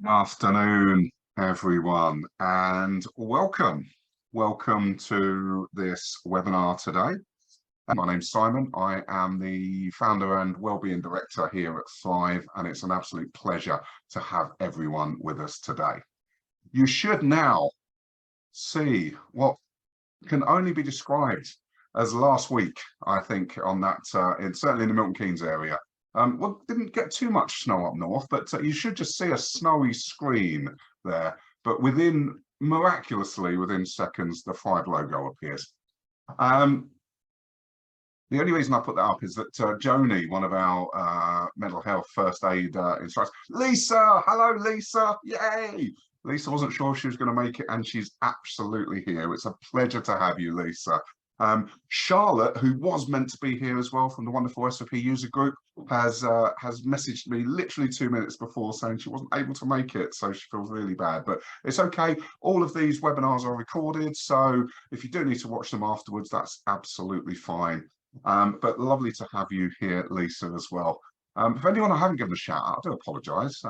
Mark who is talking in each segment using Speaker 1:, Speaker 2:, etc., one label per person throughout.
Speaker 1: Afternoon, everyone, and welcome. Welcome to this webinar today. My name's Simon. I am the founder and wellbeing director here at Thrive, and it's an absolute pleasure to have everyone with us today. You should now see what can only be described as last week, I think, on that, certainly in the Milton Keynes area. Well, didn't get too much snow up north, but you should just see a snowy screen there. But miraculously, within seconds, the Thrive logo appears. The only reason I put that up is that Joni, one of our mental health first aid instructors, Lisa, hello, Lisa, yay! Lisa wasn't sure if she was going to make it, and she's absolutely here. It's a pleasure to have you, Lisa. Charlotte, who was meant to be here as well from the wonderful SOP user group, has messaged me literally 2 minutes before saying she wasn't able to make it, so she feels really bad, but it's okay. All of these webinars are recorded, so if you do need to watch them afterwards, that's absolutely fine. But lovely to have you here, Lisa, as well. For anyone I haven't given a shout out, I do apologise.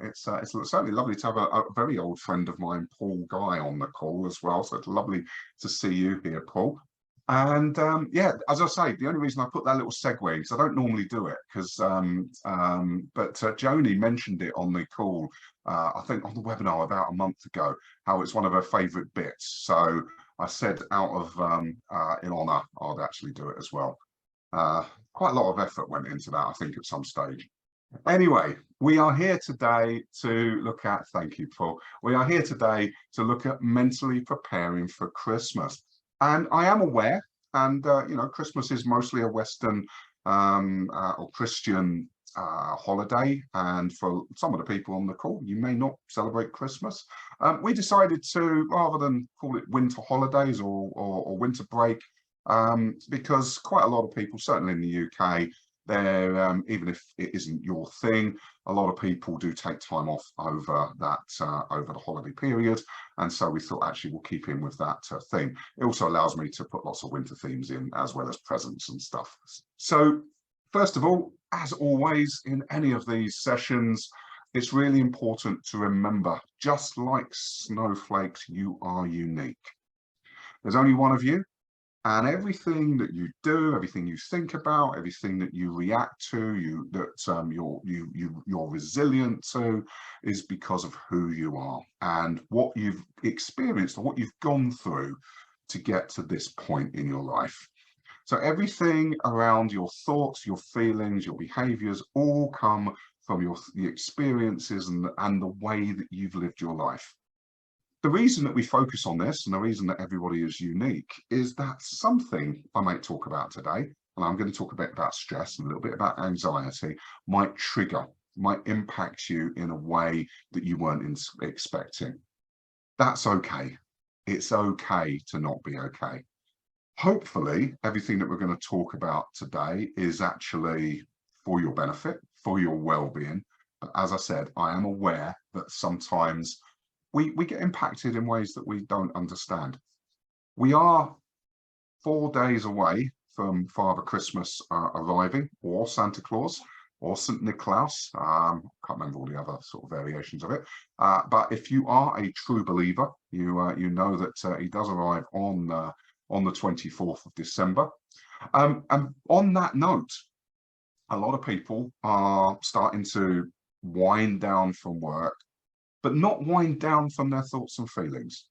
Speaker 1: It's certainly lovely to have a very old friend of mine, Paul Guy, on the call as well. So it's lovely to see you here, Paul. And yeah, as I say, the only reason I put that little segue is I don't normally do it because, but Joni mentioned it on the call, I think on the webinar about a month ago, how it's one of her favourite bits. So I said out of in honour, I'd actually do it as well. Quite a lot of effort went into that, I think, at some stage. Anyway, we are here today to look at, thank you, Paul. We are here today to look at mentally preparing for Christmas. And I am aware, and you know, Christmas is mostly a Western or Christian holiday, and for some of the people on the call, you may not celebrate Christmas. We decided to, rather than call it winter holidays or winter break, because quite a lot of people, certainly in the UK, they're even if it isn't your thing, a lot of people do take time off over that over the holiday period, and so we thought actually we'll keep in with that theme. It also allows me to put lots of winter themes in, as well as presents and stuff. So first of all, as always in any of these sessions, it's really important to remember, just like snowflakes, you are unique. There's only one of you. And everything that you do, everything you think about, everything that you react to, you're resilient to, is because of who you are and what you've experienced or what you've gone through to get to this point in your life. So everything around your thoughts, your feelings, your behaviors all come from the experiences and the way that you've lived your life. The reason that we focus on this, and the reason that everybody is unique, is that something I might talk about today, and I'm going to talk a bit about stress and a little bit about anxiety, might impact you in a way that you weren't expecting. That's okay. It's okay to not be okay. Hopefully, everything that we're going to talk about today is actually for your benefit, for your well-being. But as I said, I am aware that sometimes we get impacted in ways that we don't understand. We are 4 days away from Father Christmas arriving, or Santa Claus, or St. Nicholas. Can't remember all the other sort of variations of it. But if you are a true believer, you know that he does arrive on the 24th of December. And on that note, a lot of people are starting to wind down from work, but not wind down from their thoughts and feelings.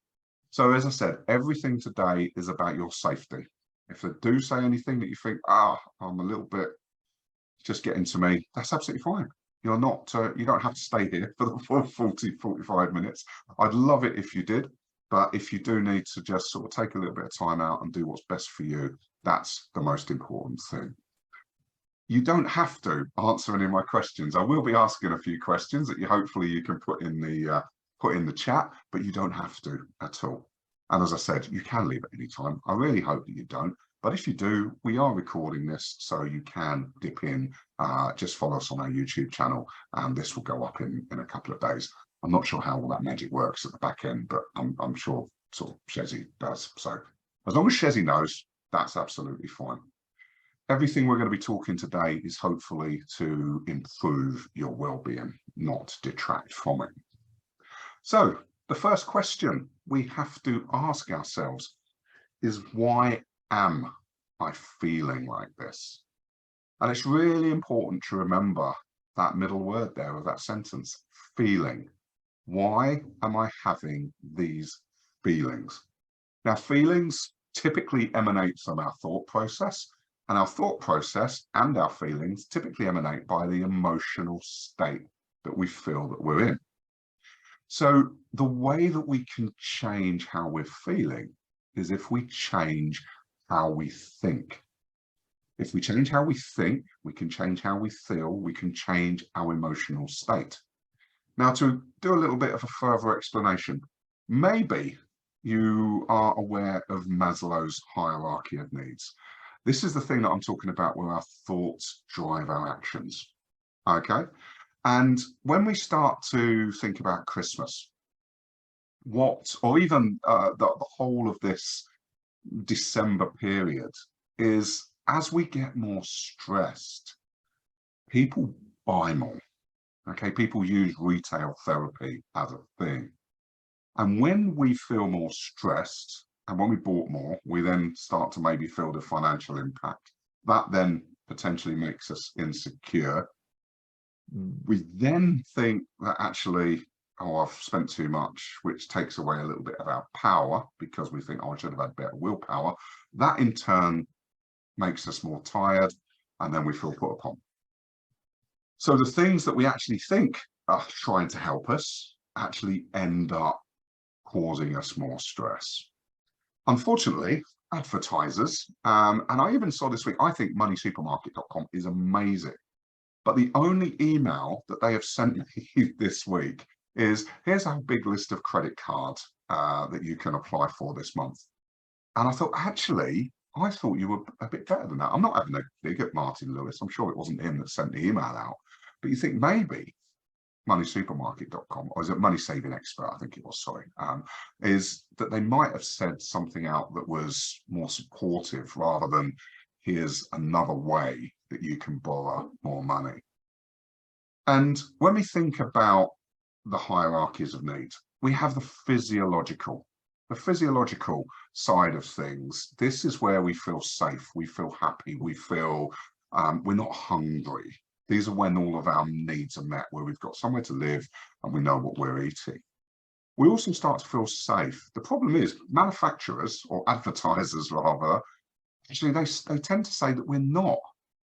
Speaker 1: So as I said, everything today is about your safety. If they do say anything that you think, I'm a little bit, just getting to me, that's absolutely fine. You're not, you don't have to stay here for the full 45 minutes. I'd love it if you did, but if you do need to just sort of take a little bit of time out and do what's best for you, that's the most important thing. You don't have to answer any of my questions. I will be asking a few questions that hopefully you can put in the chat, but you don't have to at all. And as I said, you can leave at any time. I really hope that you don't. But if you do, we are recording this, so you can dip in. Just follow us on our YouTube channel, and this will go up in a couple of days. I'm not sure how all that magic works at the back end, but I'm sure sort of Shezzy does. So as long as Shezzy knows, that's absolutely fine. Everything we're going to be talking today is hopefully to improve your well-being, not detract from it. So the first question we have to ask ourselves is, why am I feeling like this? And it's really important to remember that middle word there of that sentence, feeling. Why am I having these feelings? Now, feelings typically emanate from our thought process, and our thought process and our feelings typically emanate by the emotional state that we feel that we're in. So the way that we can change how we're feeling is if we change how we think. If we change how we think, we can change how we feel, we can change our emotional state. Now, to do a little bit of a further explanation, maybe you are aware of Maslow's hierarchy of needs. This is the thing that I'm talking about where our thoughts drive our actions. Okay. And when we start to think about Christmas, or even the whole of this December period, is as we get more stressed, people buy more. Okay, people use retail therapy as a thing. And when we feel more stressed, and when we bought more, we then start to maybe feel the financial impact. That then potentially makes us insecure. We then think that actually, oh, I've spent too much, which takes away a little bit of our power because we think, oh, I should have had better willpower. That in turn makes us more tired, and then we feel put upon. So the things that we actually think are trying to help us actually end up causing us more stress. Unfortunately, advertisers, and I even saw this week, I think moneysupermarket.com is amazing. But the only email that they have sent me this week is, here's our big list of credit cards that you can apply for this month. And I thought, actually, I thought you were a bit better than that. I'm not having a dig at Martin Lewis. I'm sure it wasn't him that sent the email out. But you think maybe moneysupermarket.com, or is it Money Saving Expert? I think it was, sorry, is that they might have said something out that was more supportive rather than here's another way that you can borrow more money. And when we think about the hierarchies of need, we have the physiological side of things. This is where we feel safe, we feel happy, we feel we're not hungry. These are when all of our needs are met, where we've got somewhere to live and we know what we're eating. We also start to feel safe. The problem is manufacturers, or advertisers rather, actually they tend to say that we're not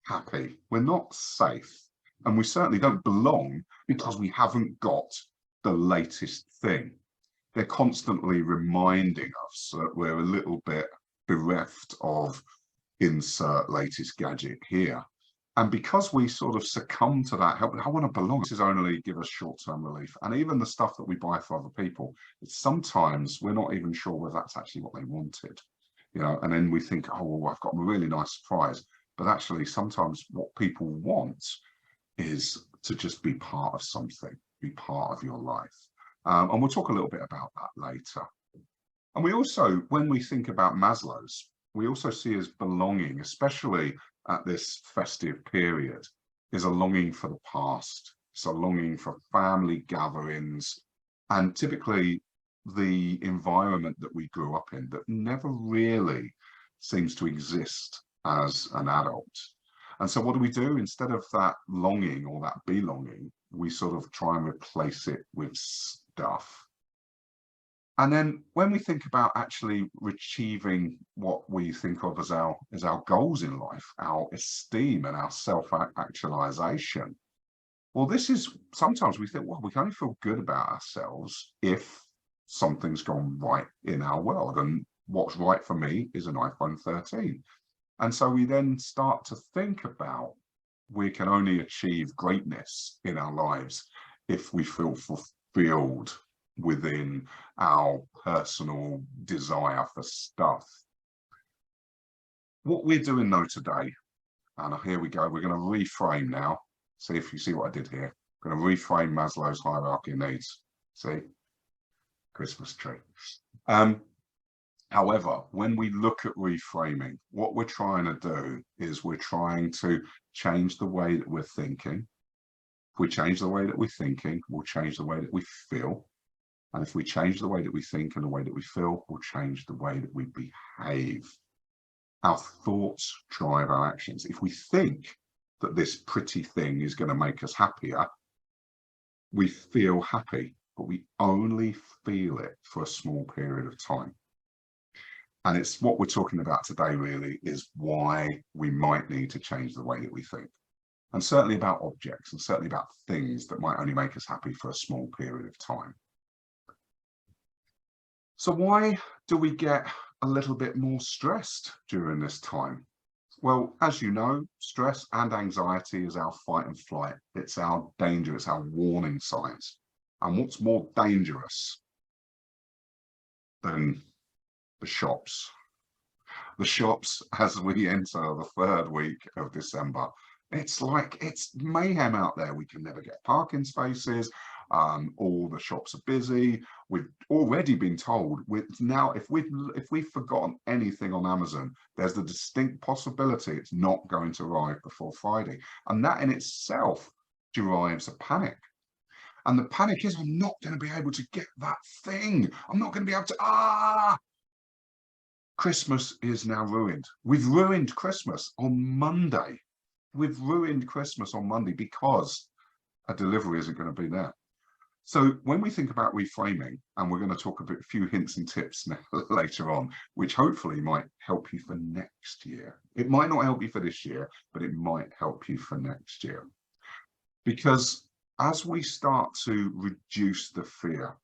Speaker 1: happy, we're not safe, and we certainly don't belong because we haven't got the latest thing. They're constantly reminding us that we're a little bit bereft of insert latest gadget here. And because we sort of succumb to that, I want to belong, this is only give us short-term relief. And even the stuff that we buy for other people, sometimes we're not even sure whether that's actually what they wanted. You know, and then we think, oh, well, I've got a really nice surprise. But actually, sometimes what people want is to just be part of something, be part of your life. And we'll talk a little bit about that later. And we also, when we think about Maslow's, we also see as belonging, especially at this festive period, is a longing for the past. It's a longing for family gatherings, and typically the environment that we grew up in that never really seems to exist as an adult. And so what do? Instead of that longing or that belonging, we sort of try and replace it with stuff. And then when we think about actually achieving what we think of as our goals in life, our esteem and our self-actualization, well, this is, sometimes we think, well, we can only feel good about ourselves if something's gone right in our world. And what's right for me is an iPhone 13. And so we then start to think about, we can only achieve greatness in our lives if we feel fulfilled within our personal desire for stuff. What we're doing though today, and here we go, we're going to reframe now. See if you see what I did here. I'm going to reframe Maslow's hierarchy of needs. See? Christmas tree. However, when we look at reframing, what we're trying to do is we're trying to change the way that we're thinking. If we change the way that we're thinking, we'll change the way that we feel. And if we change the way that we think and the way that we feel, we'll change the way that we behave. Our thoughts drive our actions. If we think that this pretty thing is going to make us happier, we feel happy, but we only feel it for a small period of time. And it's what we're talking about today, really, is why we might need to change the way that we think. And certainly about objects, and certainly about things that might only make us happy for a small period of time. So why do we get a little bit more stressed during this time? Well, as you know, stress and anxiety is our fight and flight. It's our danger, it's our warning signs. And what's more dangerous than the shops? The shops, as we enter the 3rd week of December, it's like it's mayhem out there. We can never get parking spaces. All the shops are busy. We've already been told now if we've forgotten anything on Amazon, there's the distinct possibility it's not going to arrive before Friday, and that in itself derives a panic. And the panic is, I'm not going to be able to get that thing. I'm not going to be able to. Christmas is now ruined. We've ruined Christmas on Monday. We've ruined Christmas on Monday because a delivery isn't going to be there. So when we think about reframing, and we're going to talk a few hints and tips now, later on, which hopefully might help you for next year. It might not help you for this year, but it might help you for next year. Because as we start to reduce the fear,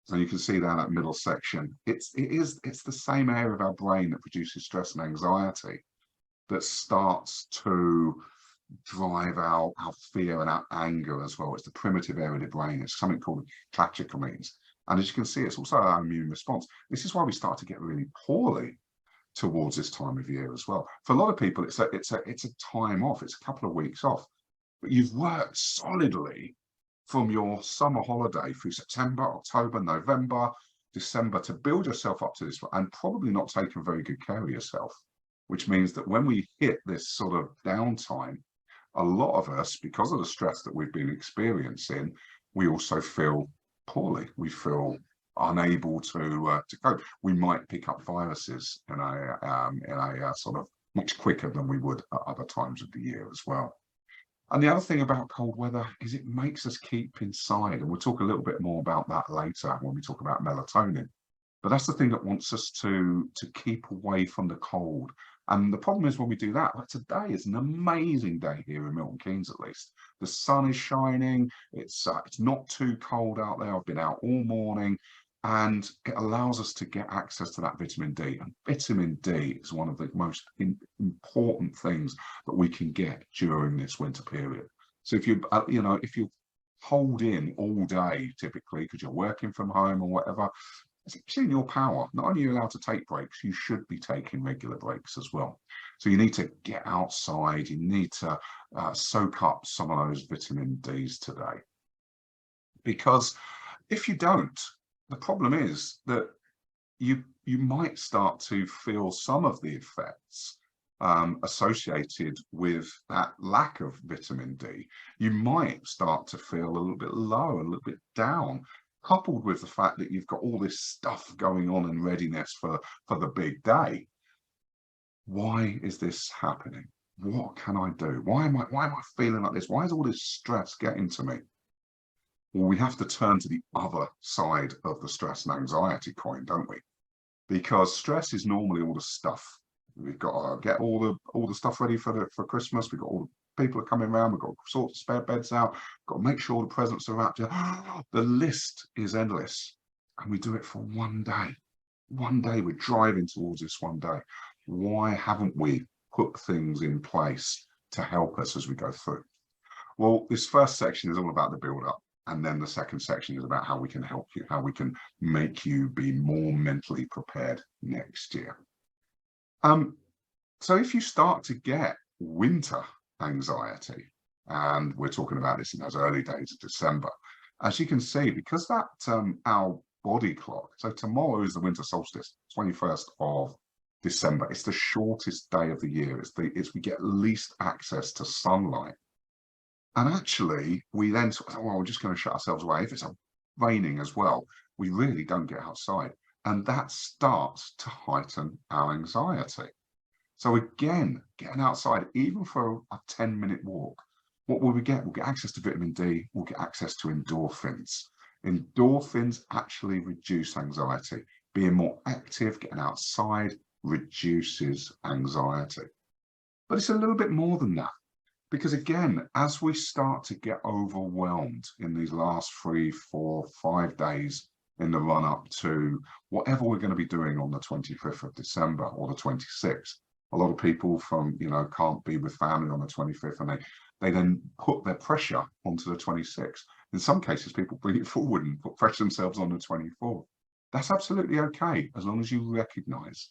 Speaker 1: and you can see down that middle section, it's the same area of our brain that produces stress and anxiety that starts to drive our fear and our anger as well. It's the primitive area of the brain. It's something called catecholamines. And as you can see, it's also our immune response. This is why we start to get really poorly towards this time of year as well. For a lot of people, it's a time off. It's a couple of weeks off. But you've worked solidly from your summer holiday through September, October, November, December to build yourself up to this, and probably not taken very good care of yourself, which means that when we hit this sort of downtime, a lot of us, because of the stress that we've been experiencing, we also feel poorly. We feel unable to cope. We might pick up viruses in a sort of much quicker than we would at other times of the year as well. And the other thing about cold weather is it makes us keep inside, and we'll talk a little bit more about that later when we talk about melatonin. But that's the thing that wants us to keep away from the cold. And the problem is when we do that, like today is an amazing day here in Milton Keynes, at least. The sun is shining. It's not too cold out there. I've been out all morning, and it allows us to get access to that vitamin D. And vitamin D is one of the most important things that we can get during this winter period. So if you if you hold in all day, typically because you're working from home or whatever, it's actually in your power. Not only are you allowed to take breaks, you should be taking regular breaks as well. So you need to get outside. You need to soak up some of those vitamin Ds today. Because if you don't, the problem is that you might start to feel some of the effects associated with that lack of vitamin D. You might start to feel a little bit low, a little bit down, coupled with the fact that you've got all this stuff going on in readiness for the big day. Why is this happening? What can I do? Why am I feeling like this? Why is all this stress getting to me? Well, we have to turn to the other side of the stress and anxiety coin, don't we? Because stress is normally all the stuff. We've got to get all the stuff ready for Christmas. We've got all the people are coming around. We've got to sort the spare beds out. We've got to make sure the presents are wrapped. The list is endless, and we do it for one day. One day we're driving towards this one day. Why haven't we put things in place to help us as we go through? Well, this first section is all about the build-up. And then the second section is about how we can help you, how we can make you be more mentally prepared next year. So if you start to get winter anxiety, and we're talking about this in those early days of December, as you can see, because that our body clock, so tomorrow is the winter solstice, 21st of December. It's the shortest day of the year. It's we get least access to sunlight. And actually, we then sort of, well, we're just going to shut ourselves away. If it's a raining as well, we really don't get outside. And that starts to heighten our anxiety. So again, getting outside, even for a 10-minute walk, what will we get? We'll get access to vitamin D, we'll get access to endorphins. Endorphins actually reduce anxiety. Being more active, getting outside, reduces anxiety. But it's a little bit more than that. Because again, as we start to get overwhelmed in these last 3, 4, 5 days in the run up to whatever we're going to be doing on the 25th of December or the 26th, a lot of people can't be with family on the 25th, and they then put their pressure onto the 26th. In some cases, people bring it forward and put pressure themselves on the 24th. That's absolutely okay, as long as you recognize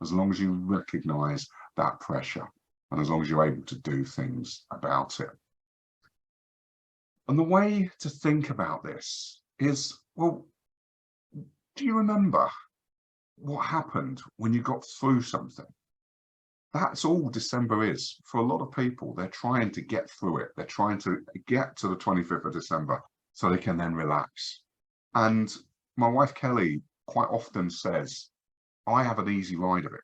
Speaker 1: that pressure, and as long as you're able to do things about it. And the way to think about this is, well, do you remember what happened when you got through something? That's all December is. For a lot of people, they're trying to get through it. They're trying to get to the 25th of December so they can then relax. And my wife, Kelly, quite often says, I have an easy ride of it,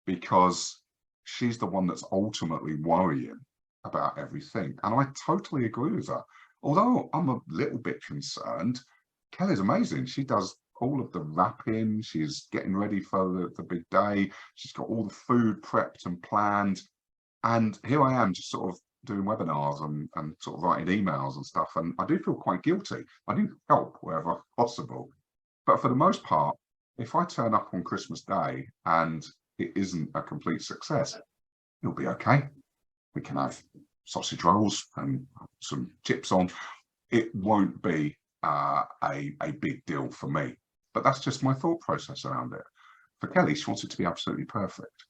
Speaker 1: because she's the one that's ultimately worrying about everything. And I totally agree with her. Although I'm a little bit concerned, Kelly's amazing. She does all of the wrapping, she's getting ready for the big day, she's got all the food prepped and planned, and here I am just sort of doing webinars and sort of writing emails and stuff, and I do feel quite guilty. I do help wherever possible, but for the most part, if I turn up on Christmas Day and it isn't a complete success, it'll be okay. We can have sausage rolls and some chips on. It won't be a big deal for me. But that's just my thought process around it. For Kelly, she wants it to be absolutely perfect.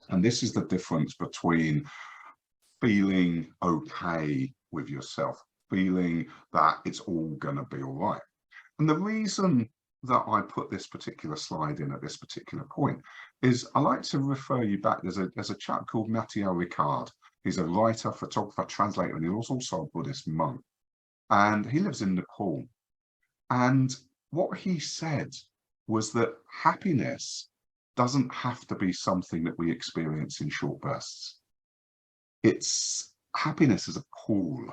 Speaker 1: And this is the difference between feeling okay with yourself, feeling that it's all going to be all right. And the reason that I put this particular slide in at this particular point is I like to refer you back. There's a chap called Matteo Ricard. He's a writer, photographer, translator, and he was also a Buddhist monk. And he lives in Nepal. And what he said was that happiness doesn't have to be something that we experience in short bursts. Happiness is a pool.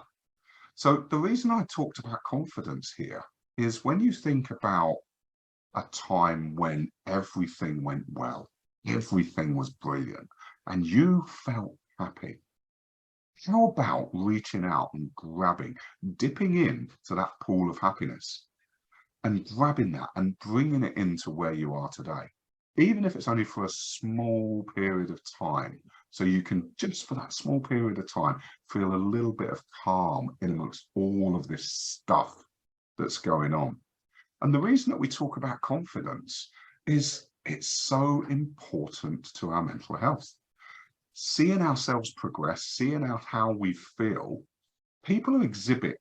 Speaker 1: So the reason I talked about confidence here is when you think about a time when everything went well, everything was brilliant, and you felt happy, how about reaching out and dipping into that pool of happiness and grabbing that and bringing it into where you are today, even if it's only for a small period of time, so you can just for that small period of time feel a little bit of calm in amongst all of this stuff that's going on. And the reason that we talk about confidence is it's so important to our mental health. Seeing ourselves progress, seeing how we feel, people who exhibit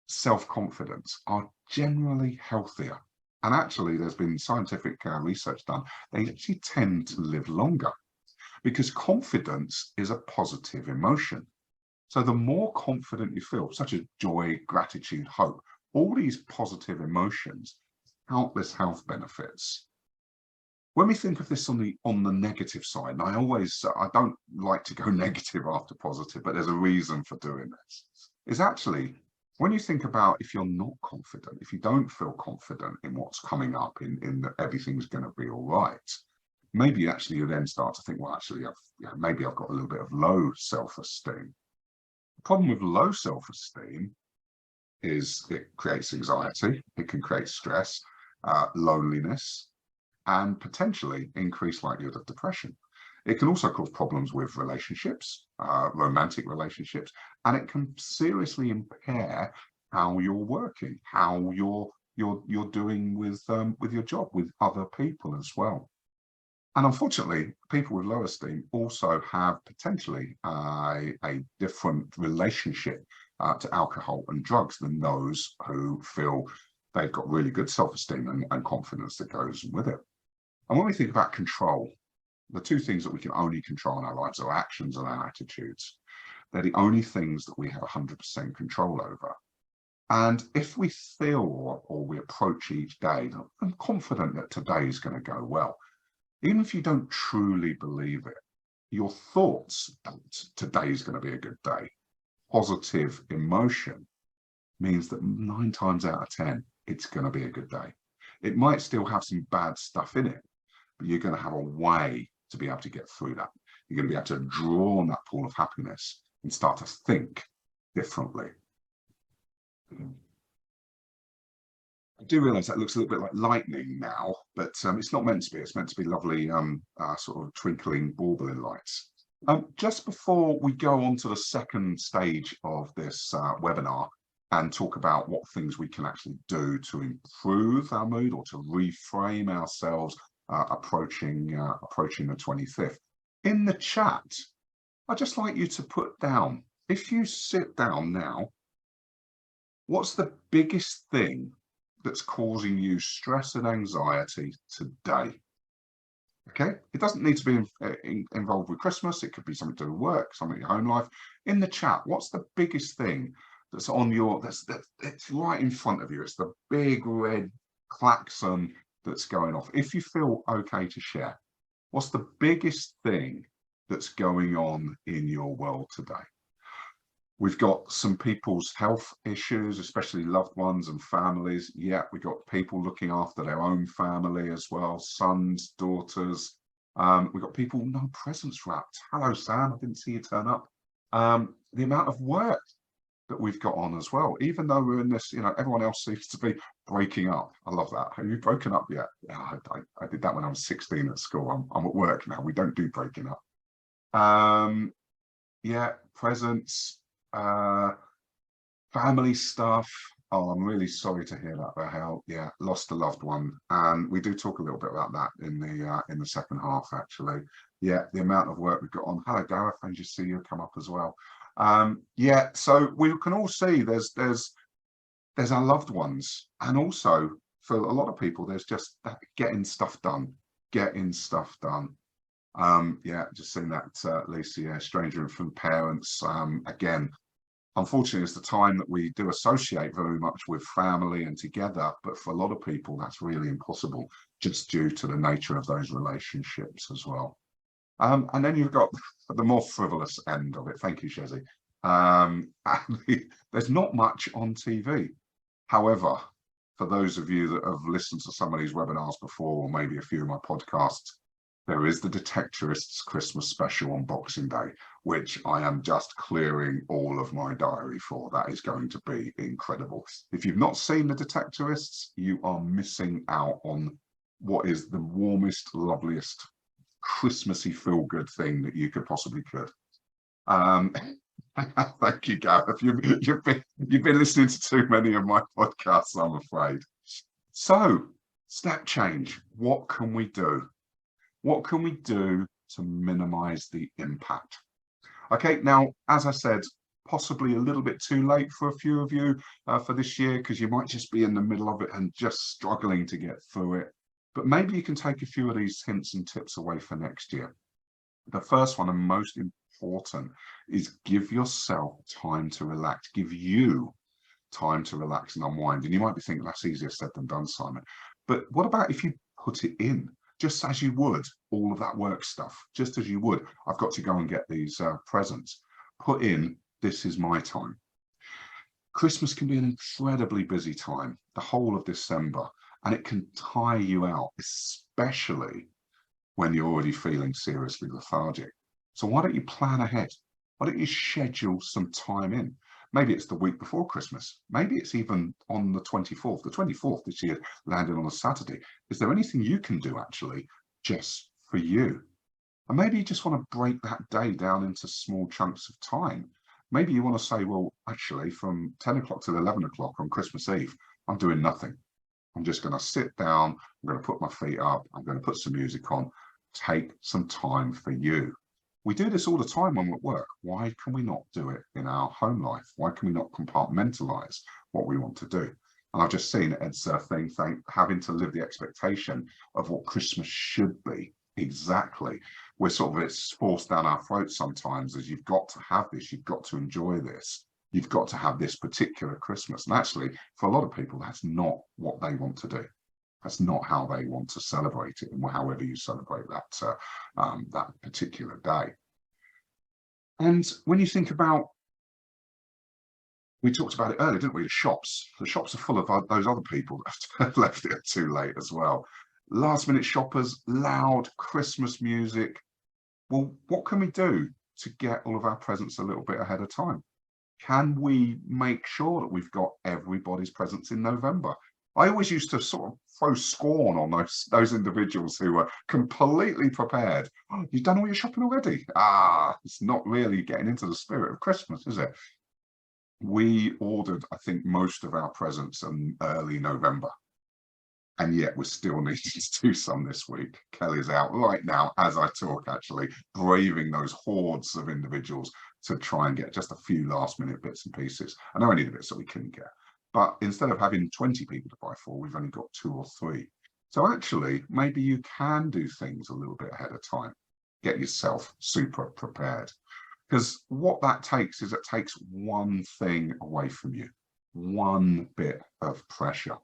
Speaker 1: self-confidence are generally healthier. And actually, there's been scientific research done. They actually tend to live longer because confidence is a positive emotion. So the more confident you feel, such as joy, gratitude, hope, all these positive emotions, countless health benefits. When we think of this on the negative side, and I don't like to go negative after positive, but there's a reason for doing this, is actually when you think about if you're not confident, if you don't feel confident in what's coming up, in that everything's going to be all right, maybe actually you then start to think, well, actually, maybe I've got a little bit of low self-esteem. The problem with low self-esteem is it creates anxiety, it can create stress, loneliness, and potentially increased likelihood of depression. It can also cause problems with relationships, romantic relationships, and it can seriously impair how you're working, how you're doing with your job, with other people as well. And unfortunately, people with low esteem also have potentially a different relationship to alcohol and drugs than those who feel they've got really good self-esteem and confidence that goes with it. And when we think about control, the two things that we can only control in our lives are actions and our attitudes. They're the only things that we have 100% control over. And if we feel or we approach each day, I'm confident that today is going to go well. Even if you don't truly believe it, your thoughts that today is going to be a good day. Positive emotion means that 9 times out of 10, it's going to be a good day. It might still have some bad stuff in it, but you're going to have a way to be able to get through that. You're going to be able to draw on that pool of happiness and start to think differently. I do realise that looks a little bit like lightning now, but it's not meant to be. It's meant to be lovely sort of twinkling, bauble lights. Just before we go on to the second stage of this webinar and talk about what things we can actually do to improve our mood or to reframe ourselves approaching the 25th, in the chat, I'd just like you to put down, if you sit down now, what's the biggest thing that's causing you stress and anxiety today? Okay, it doesn't need to be involved with Christmas. It could be something to do with work, something in your home life. In the chat, what's the biggest thing that's on your, that's right in front of you? It's the big red klaxon that's going off. If you feel okay to share, what's the biggest thing that's going on in your world today? We've got some people's health issues, especially loved ones and families. Yeah, we've got people looking after their own family as well, sons, daughters. We've got people, no presents wrapped. Hello, Sam, I didn't see you turn up. The amount of work that we've got on as well, even though we're in this, you know, everyone else seems to be breaking up. I love that. Have you broken up yet? Yeah, I did that when I was 16 at school. I'm at work now. We don't do breaking up. Yeah, presents. Family stuff. Oh, I'm really sorry to hear that, Rahel. Yeah, lost a loved one, and we do talk a little bit about that in the second half, actually. Yeah, the amount of work we've got on. Hello, Gareth, I just see you come up as well. Yeah, so we can all see there's our loved ones, and also for a lot of people, there's just that getting stuff done. Yeah, just seeing that, Lisa, yeah, stranger from parents. Again, unfortunately, it's the time that we do associate very much with family and together, but for a lot of people, that's really impossible just due to the nature of those relationships as well. And then you've got the more frivolous end of it. Thank you, Shezzy. There's not much on TV. However, for those of you that have listened to some of these webinars before, or maybe a few of my podcasts, there is the Detectorists Christmas special on Boxing Day, which I am just clearing all of my diary for. That is going to be incredible. If you've not seen the Detectorists, you are missing out on what is the warmest, loveliest, Christmassy feel-good thing that you could possibly could. Thank you, Gareth. You've been listening to too many of my podcasts, I'm afraid. So, step change. What can we do? What can we do to minimize the impact? Okay, now, as I said, possibly a little bit too late for a few of you for this year, because you might just be in the middle of it and just struggling to get through it. But maybe you can take a few of these hints and tips away for next year. The first one and most important is give yourself time to relax. Give you time to relax and unwind. And you might be thinking that's easier said than done, Simon. But what about if you put it in? Just as you would all of that work stuff, just as you would, I've got to go and get these presents. Put in, this is my time. Christmas can be an incredibly busy time, the whole of December, and it can tire you out, especially when you're already feeling seriously lethargic. So why don't you plan ahead? Why don't you schedule some time in? Maybe it's the week before Christmas. Maybe it's even on the 24th. The 24th this year landed on a Saturday. Is there anything you can do actually just for you? And maybe you just want to break that day down into small chunks of time. Maybe you want to say, well, actually from 10 o'clock till 11 o'clock on Christmas Eve, I'm doing nothing. I'm just going to sit down. I'm going to put my feet up. I'm going to put some music on. Take some time for you. We do this all the time when we're at work. Why can we not do it in our home life? Why can we not compartmentalize what we want to do? And I've just seen Ed's thing, having to live the expectation of what Christmas should be. Exactly. We're sort of, it's forced down our throats sometimes as you've got to have this, you've got to enjoy this. you've got to have this particular Christmas. And actually, for a lot of people, that's not what they want to do. That's not how they want to celebrate it, and however you celebrate that that particular day. And when you think about, we talked about it earlier, didn't we? The shops are full of those other people that have left it too late as well. Last minute shoppers, loud Christmas music. Well, what can we do to get all of our presents a little bit ahead of time? Can we make sure that we've got everybody's presents in November? I always used to sort of throw scorn on those individuals who were completely prepared. Oh, you've done all your shopping already? It's not really getting into the spirit of Christmas, is it? We ordered, I think, most of our presents in early November, and yet we're still needing to do some this week. Kelly's out right now as I talk, actually, braving those hordes of individuals to try and get just a few last minute bits and pieces. And only the bits that we couldn't get. But instead of having 20 people to buy for, we've only got 2 or 3. So actually, maybe you can do things a little bit ahead of time. Get yourself super prepared. Because what that takes is, it takes one thing away from you, one bit of pressure.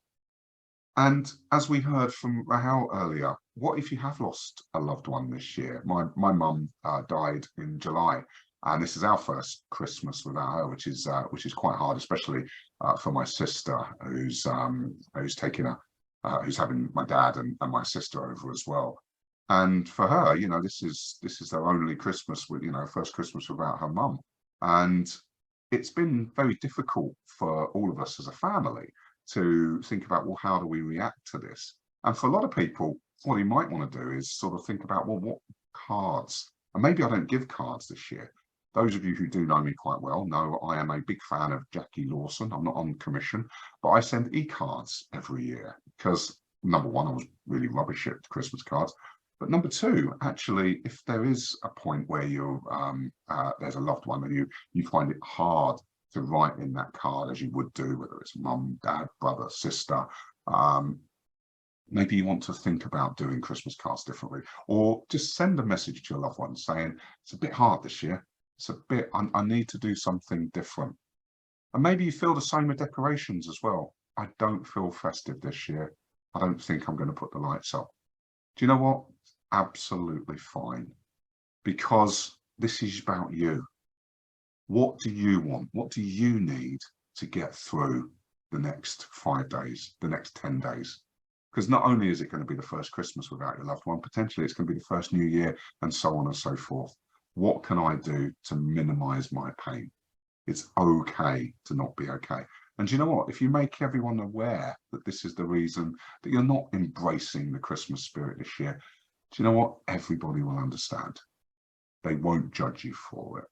Speaker 1: And as we heard from Rahel earlier, what if you have lost a loved one this year? My mum died in July. And this is our first Christmas without her, which is quite hard, especially for my sister, who's having my dad and my sister over as well. And for her, you know, this is their only Christmas with, you know, first Christmas without her mum. And it's been very difficult for all of us as a family to think about, well, how do we react to this? And for a lot of people, what you might want to do is sort of think about, well, what cards? And maybe I don't give cards this year. Those of you who do know me quite well know I am a big fan of Jackie Lawson. I'm not on commission, but I send e-cards every year because, number one, I was really rubbish at Christmas cards. But number two, actually, if there is a point where you're there's a loved one and you find it hard to write in that card as you would do, whether it's mum, dad, brother, sister, maybe you want to think about doing Christmas cards differently, or just send a message to your loved one saying, it's a bit hard this year. It's a bit, I need to do something different. And maybe you feel the same with decorations as well. I don't feel festive this year. I don't think I'm going to put the lights up. Do you know what? Absolutely fine. Because this is about you. What do you want? What do you need to get through the next 5 days, the next 10 days? Because not only is it going to be the first Christmas without your loved one, potentially it's going to be the first New Year, and so on and so forth. What can I do to minimize my pain? It's okay to not be okay. And do you know what? If you make everyone aware that this is the reason that you're not embracing the Christmas spirit this year, do you know what? Everybody will understand. They won't judge you for it.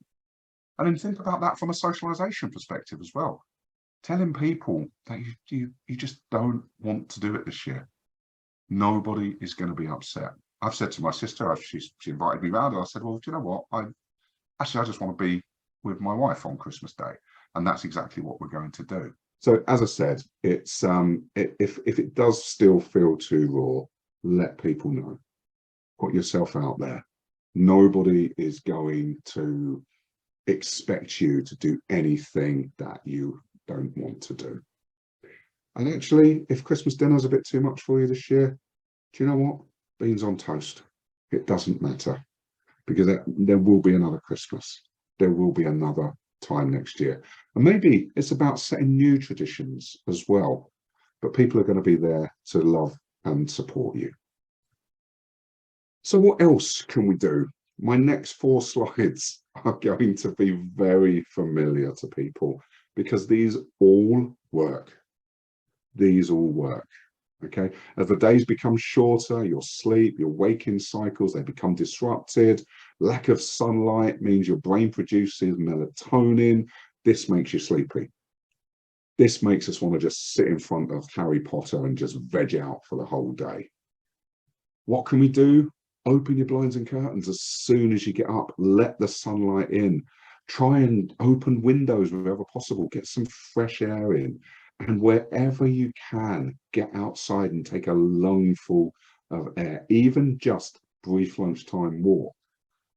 Speaker 1: And then think about that from a socialization perspective as well. Telling people that you just don't want to do it this year. Nobody is going to be upset. I've said to my sister, she invited me round, and I said, well, do you know what? I just want to be with my wife on Christmas Day. And that's exactly what we're going to do. So as I said, it's if it does still feel too raw, let people know. Put yourself out there. Nobody is going to expect you to do anything that you don't want to do. And actually, if Christmas dinner is a bit too much for you this year, do you know what? Beans on toast. It doesn't matter, because there will be another Christmas. There will be another time next year. And maybe it's about setting new traditions as well. But people are going to be there to love and support you. So what else can we do? My next 4 slides are going to be very familiar to people, because these all work. These all work. Okay, as the days become shorter, your sleep, your waking cycles, they become disrupted. Lack of sunlight means your brain produces melatonin. This makes you sleepy. This makes us want to just sit in front of Harry Potter and just veg out for the whole day. What can we do? Open your blinds and curtains as soon as you get up. Let the sunlight in. Try and open windows wherever possible. Get some fresh air in. And wherever you can, get outside and take a lungful of air. Even just brief lunchtime walk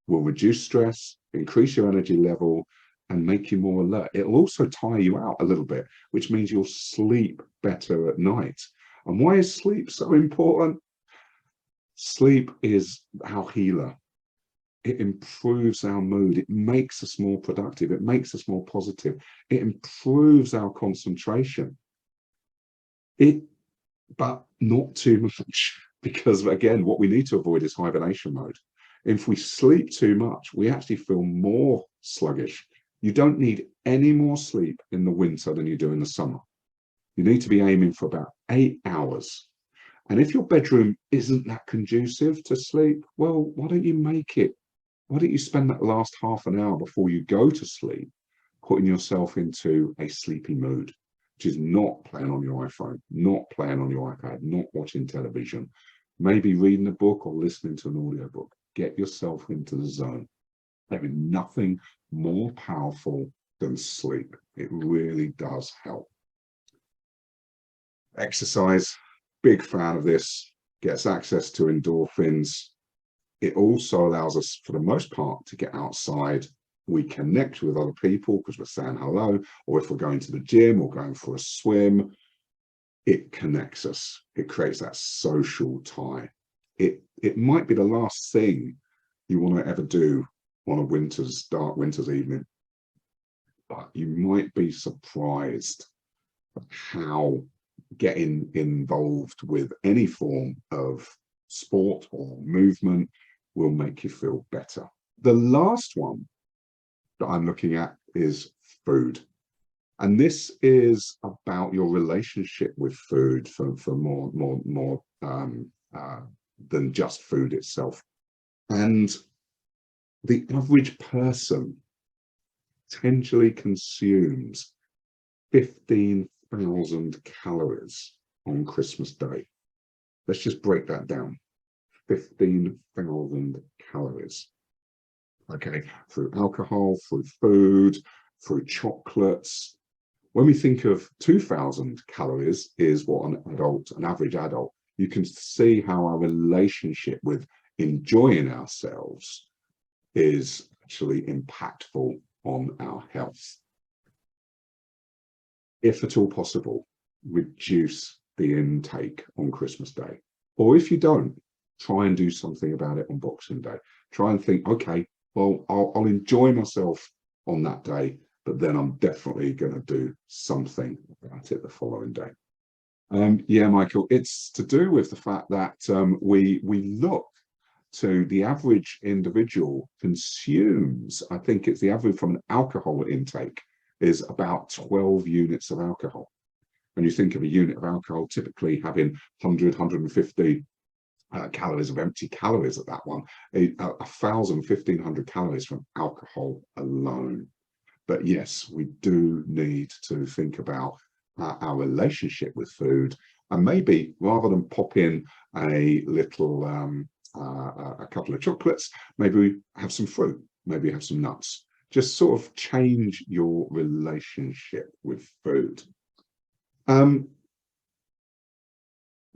Speaker 1: will reduce stress, increase your energy level, and make you more alert. It'll also tire you out a little bit, which means you'll sleep better at night. And why is sleep so important? Sleep is our healer. It improves our mood. It makes us more productive. It makes us more positive. It improves our concentration. But not too much, because again, what we need to avoid is hibernation mode. If we sleep too much, we actually feel more sluggish. You don't need any more sleep in the winter than you do in the summer. You need to be aiming for about 8 hours. And if your bedroom isn't that conducive to sleep, well, why don't you make it? Why don't you spend that last half an hour before you go to sleep putting yourself into a sleepy mood, which is not playing on your iPhone, not playing on your iPad, not watching television, maybe reading a book or listening to an audiobook. Get yourself into the zone. There is nothing more powerful than sleep. It really does help. Exercise, big fan of this, gets access to endorphins. It also allows us, for the most part, to get outside. We connect with other people because we're saying hello, or if we're going to the gym or going for a swim, it connects us. It creates that social tie. It might be the last thing you want to ever do on a dark winter's evening, but you might be surprised at how getting involved with any form of sport or movement will make you feel better. The last one that I'm looking at is food. And this is about your relationship with food for more than just food itself. And the average person potentially consumes 15,000 calories on Christmas Day. Let's just break that down. 15,000 calories. Okay, through alcohol, through food, through chocolates. When we think of 2,000 calories is what an average adult, you can see how our relationship with enjoying ourselves is actually impactful on our health. If at all possible, reduce the intake on Christmas Day. Or if you don't, try and do something about it on Boxing Day. Try and think, okay, well, I'll enjoy myself on that day, but then I'm definitely going to do something about it the following day. Yeah, Michael, it's to do with the fact that we look to the average individual consumes, I think it's the average from an alcohol intake is about 12 units of alcohol. When you think of a unit of alcohol, typically having 100, 150 calories of empty calories at that one, 1,000, 1,500 calories from alcohol alone. But yes, we do need to think about our relationship with food, and maybe rather than pop in a little a couple of chocolates, maybe we have some fruit, maybe have some nuts. Just sort of change your relationship with food.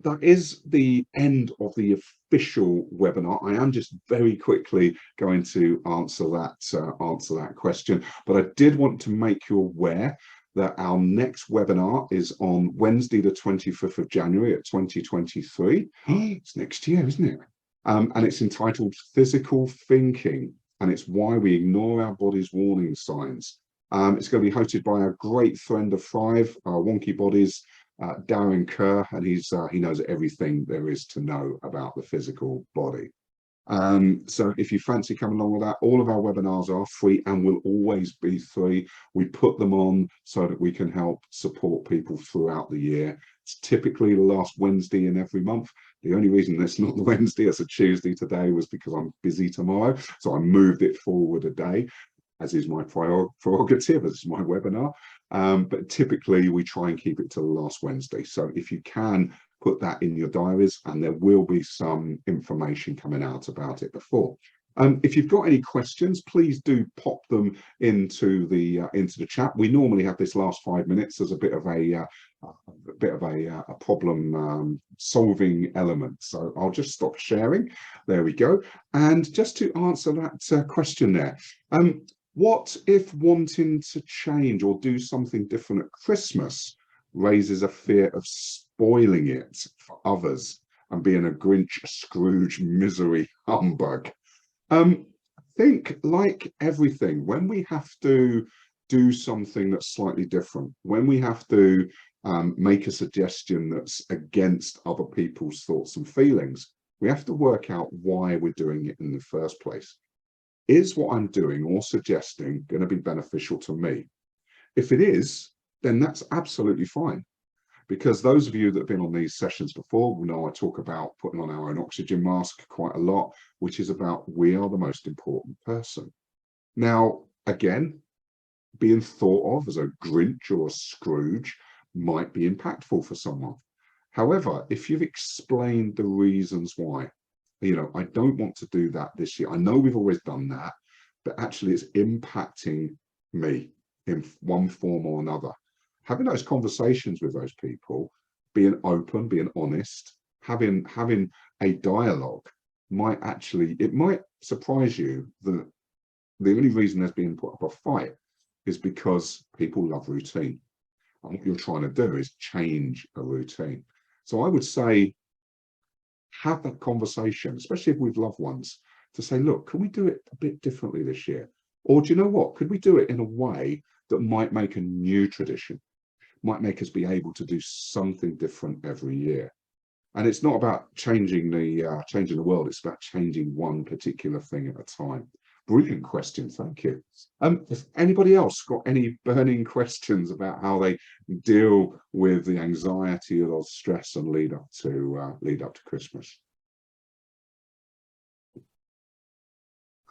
Speaker 1: That is the end of the official webinar. I am just very quickly going to answer that question, but I did want to make you aware that our next webinar is on Wednesday, the 25th of January at 2023. It's next year, isn't it? And it's entitled Physical Thinking, and it's why we ignore our body's warning signs. It's going to be hosted by a great friend of Thrive, Wonky Bodies, Darren Kerr, and he knows everything there is to know about the physical body. So if you fancy coming along with that, all of our webinars are free and will always be free. We put them on so that we can help support people throughout the year. It's typically the last Wednesday in every month. The only reason it's not the Wednesday, it's a Tuesday today, was because I'm busy tomorrow. So I moved it forward a day, as is my prerogative, as is my webinar. But typically we try and keep it to the last Wednesday. So if you can, put that in your diaries, and there will be some information coming out about it before. If you've got any questions, please do pop them into the chat. We normally have this last 5 minutes as a bit of a problem solving element. So I'll just stop sharing. There we go. And just to answer that question there, What if wanting to change or do something different at Christmas raises a fear of spoiling it for others and being a Grinch, a Scrooge, misery humbug? I think, like everything, when we have to do something that's slightly different, when we have to make a suggestion that's against other people's thoughts and feelings, we have to work out why we're doing it in the first place. Is what I'm doing or suggesting going to be beneficial to me? If it is, then that's absolutely fine. Because those of you that have been on these sessions before will know I talk about putting on our own oxygen mask quite a lot, which is about we are the most important person. Now, again, being thought of as a Grinch or a Scrooge might be impactful for someone. However, if you've explained the reasons why, I don't want to do that this year. I know we've always done that, but actually it's impacting me in one form or another. Having those conversations with those people, being open, being honest, having a dialogue it might surprise you that the only reason there's being put up a fight is because people love routine. And what you're trying to do is change a routine. So I would say, have that conversation, especially if with loved ones, to say, look, can we do it a bit differently this year? Or do you know what? Could we do it in a way that might make a new tradition, might make us be able to do something different every year? And it's not about changing the world. It's about changing one particular thing at a time. Brilliant question. Thank you. If anybody else got any burning questions about how they deal with the anxiety or stress and lead up to Christmas?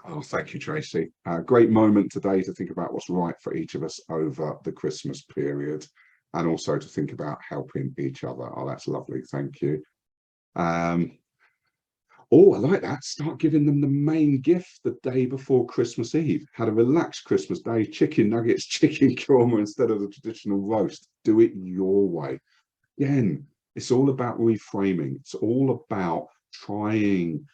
Speaker 1: Oh, thank you, Tracy. Great moment today to think about what's right for each of us over the Christmas period, and also to think about helping each other. Oh, that's lovely. Thank you. Oh, I like that. Start giving them the main gift the day before Christmas Eve. Had a relaxed Christmas day, chicken nuggets, chicken korma instead of the traditional roast. Do it your way. Again, it's all about reframing. It's all about trying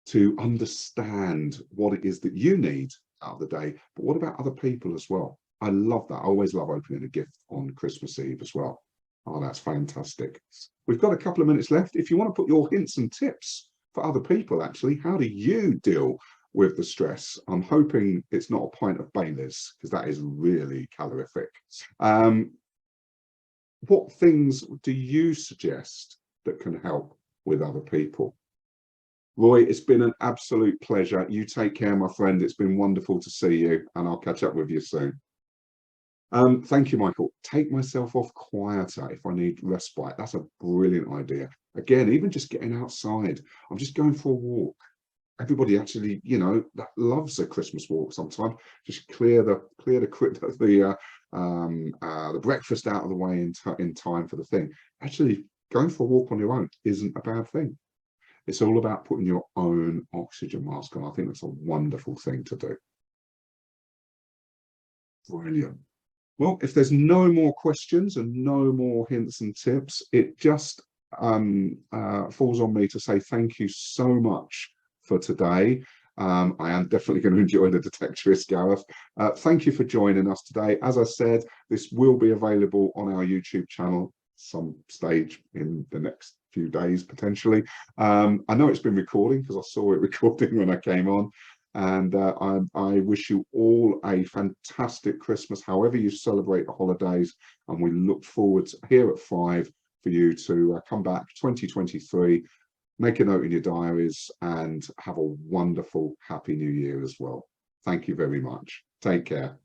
Speaker 1: to understand what it is that you need out of the day, but what about other people as well? I love that. I always love opening a gift on Christmas Eve as well. Oh, that's fantastic. We've got a couple of minutes left. If you want to put your hints and tips for other people, actually, how do you deal with the stress? I'm hoping it's not a pint of Baileys, because that is really calorific. What things do you suggest that can help with other people? Roy, it's been an absolute pleasure. You take care, my friend. It's been wonderful to see you, and I'll catch up with you soon. Thank you, Michael. Take myself off quieter if I need respite. That's a brilliant idea. Again, even just getting outside. I'm just going for a walk. Everybody actually, that loves a Christmas walk sometimes. Just clear the breakfast out of the way in time for the thing. Actually, going for a walk on your own isn't a bad thing. It's all about putting your own oxygen mask on. I think that's a wonderful thing to do. Brilliant. Well, if there's no more questions and no more hints and tips, it just falls on me to say thank you so much for today. I am definitely going to enjoy the Detectorist, Gareth. Thank you for joining us today. As I said, this will be available on our YouTube channel some stage in the next few days, potentially. I know it's been recording because I saw it recording when I came on. And I wish you all a fantastic Christmas, however you celebrate the holidays. And we look forward to, here at 5 for you to come back 2023, make a note in your diaries, and have a wonderful, happy new year as well. Thank you very much. Take care.